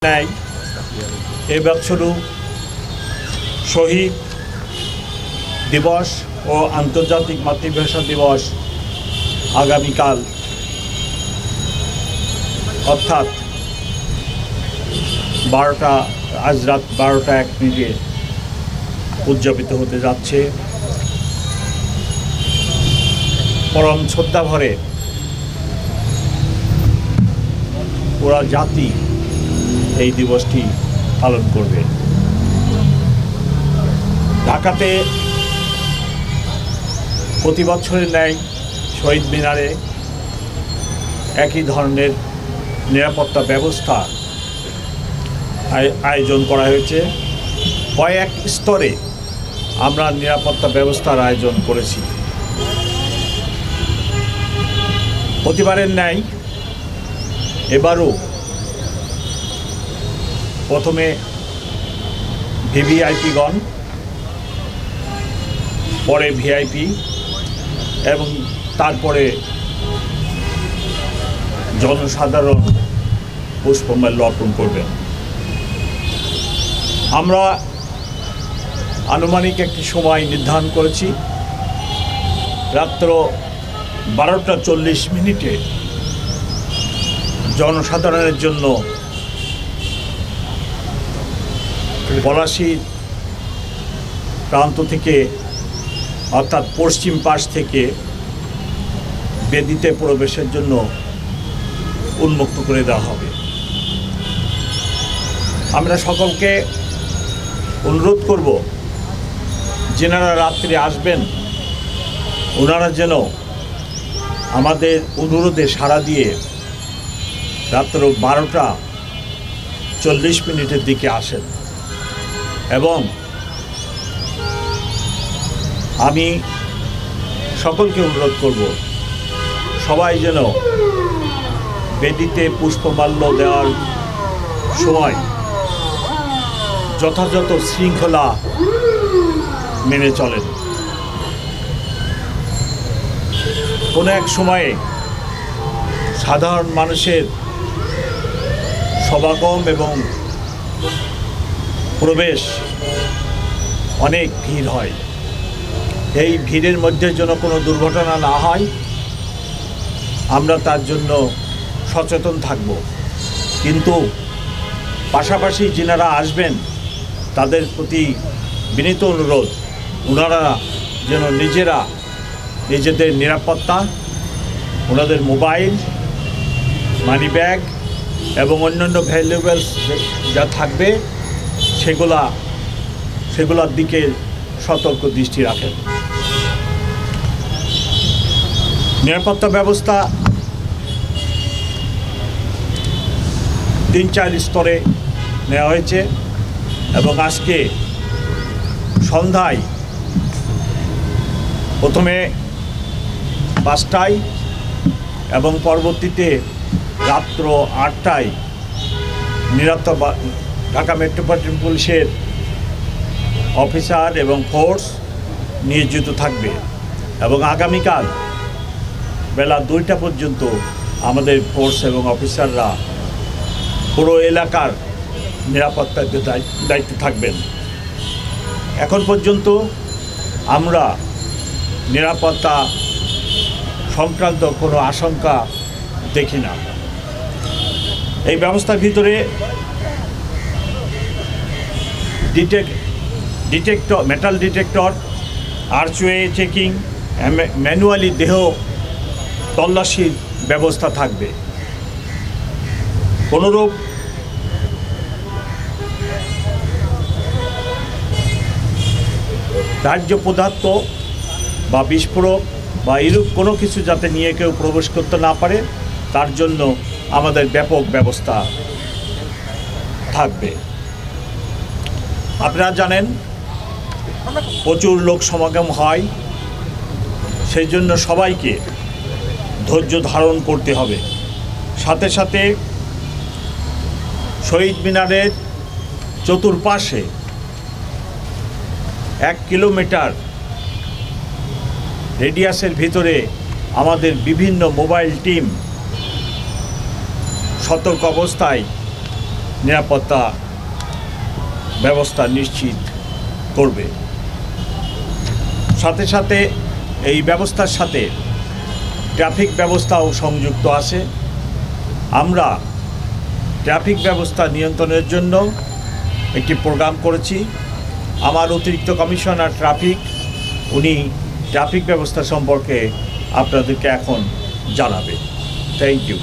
নাই এবছরও শহীদ দিবস ও আন্তর্জাতিক মাতৃভাষা দিবস আগামীকাল অর্থাৎ আজ রাত 12:01 উদযাপিত হতে যাচ্ছে। পরম শ্রদ্ধাভরে পুরা জাতি এই দিবসটি পালন করবে। ঢাকাতে প্রতি বছরের ন্যায় শহীদ মিনারে একই ধরনের নিরাপত্তা ব্যবস্থা আয়োজন করা হয়েছে। কয়েক স্তরে আমরা নিরাপত্তা ব্যবস্থার আয়োজন করেছি। প্রতিবারের ন্যায় এবারও প্রথমে ভিভিআইপিগণ, পরে ভিআইপি এবং তারপরে জনসাধারণ পুষ্পমাল্য অর্পণ করবেন। আমরা আনুমানিক একটি সময় নির্ধারণ করেছি। রাত্র 12:40 জনসাধারণের জন্য পলাশীর প্রান্ত থেকে অর্থাৎ পশ্চিম পাশ থেকে বেদিতে প্রবেশের জন্য উন্মুক্ত করে দেওয়া হবে। আমরা সকলকে অনুরোধ করব, যেনারা রাত্রে আসবেন ওনারা যেন আমাদের অনুরোধে সাড়া দিয়ে রাত্র 12:40 দিকে আসেন। এবং আমি সকলকে অনুরোধ করব, সবাই যেন বেদিতে পুষ্পমাল্য দেওয়ার সময় যথাযথ শৃঙ্খলা মেনে চলেন। কোনো এক সময়ে সাধারণ মানুষের সমাগম এবং প্রবেশ অনেক ভিড় হয়। এই ভিড়ের মধ্যে যেন কোনো দুর্ঘটনা না হয় আমরা তার জন্য সচেতন থাকব। কিন্তু পাশাপাশি যিনারা আসবেন তাদের প্রতি বিনীত অনুরোধ, ওনারা যেন নিজেদের নিরাপত্তা, ওনাদের মোবাইল, মানি ব্যাগ এবং অন্যান্য ভ্যালুয়েবলস যা থাকবে সেগুলোর দিকে সতর্ক দৃষ্টি রাখেন। নিরাপত্তা ব্যবস্থা 3-4 স্তরে নেওয়া হয়েছে এবং আজকে সন্ধ্যায় প্রথমে 5টায় এবং পরবর্তীতে রাত্র 8টায় ঢাকা মেট্রোপলিটন পুলিশের অফিসার এবং ফোর্স নিয়োজিত থাকবে এবং আগামীকাল বেলা 2টা পর্যন্ত আমাদের ফোর্স এবং অফিসাররা পুরো এলাকার নিরাপত্তার দায়িত্বে থাকবেন। এখন পর্যন্ত আমরা নিরাপত্তা সংক্রান্ত কোনো আশঙ্কা দেখি না। এই ব্যবস্থার ভিতরে metal detector, archway checking, manually দেহ তল্লাশির ব্যবস্থা থাকবে। কোনোরূপ দাহ্য পদার্থ বা বিস্ফোরক বা এরূপ কোনো কিছু যাতে নিয়ে কেউ প্রবেশ করতে না পারে তার জন্য আমাদের ব্যাপক ব্যবস্থা থাকবে। আপনারা জানেন প্রচুর লোক সমাগম হয়, সেই জন্য সবাইকে ধৈর্য ধারণ করতে হবে। সাথে সাথে শহীদ মিনারের চতুর্পাশে 1 কিলোমিটার রেডিয়াসের ভিতরে আমাদের বিভিন্ন মোবাইল টিম সতর্ক অবস্থায় নিরাপত্তা ব্যবস্থা নিশ্চিত করবে। সাথে সাথে এই ব্যবস্থার সাথে ট্রাফিক ব্যবস্থাও সংযুক্ত আছে। আমরা ট্রাফিক ব্যবস্থা নিয়ন্ত্রণের জন্য একটি প্রোগ্রাম করেছি। আমার অতিরিক্ত কমিশনার ট্রাফিক উনি ট্রাফিক ব্যবস্থা সম্পর্কে আপনাদেরকে এখন জানাবে। Thank you.